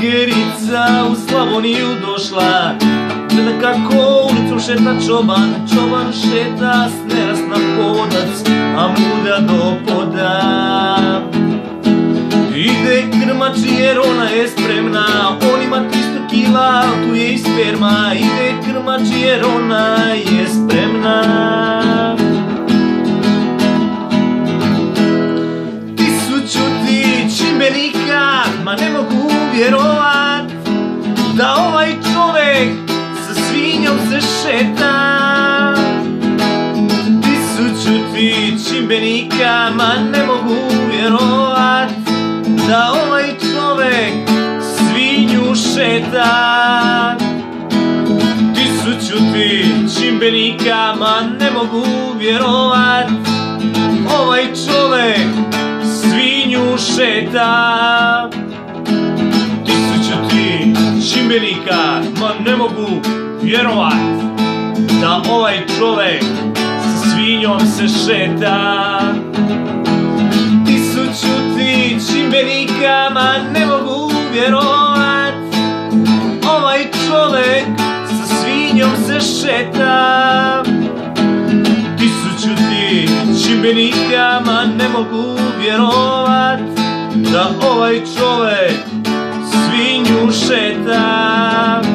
Gerica u Slavoniju došla, gleda kako ulicom šeta čoban. Čoban šeta s nerasna podac, a muda do poda. Ide krmači jer ona je spremna, on ima 300 kila, tu je i sperma. Ide krmači jer ona je spremna. Čimbenika, ma ne mogu vjerovat da ovaj čovek sa svinjom se šeta. 1000 ti čimbenika, ma ne mogu vjerovat da ovaj čovek svinju šeta. 1000 ti čimbenika, ma ne mogu vjerovat ovaj čovek svinju šeta. 1000 ti čimbenika, ma ne mogu vjerovat da ovaj čovek sa svinjom se šeta. 1000 ti čimbenika, ma ne mogu vjerovat ovaj čovek sa svinjom se šeta. 1000 ti čimbenika, ma ne mogu vjerovat da ovaj čovek svinju šeta.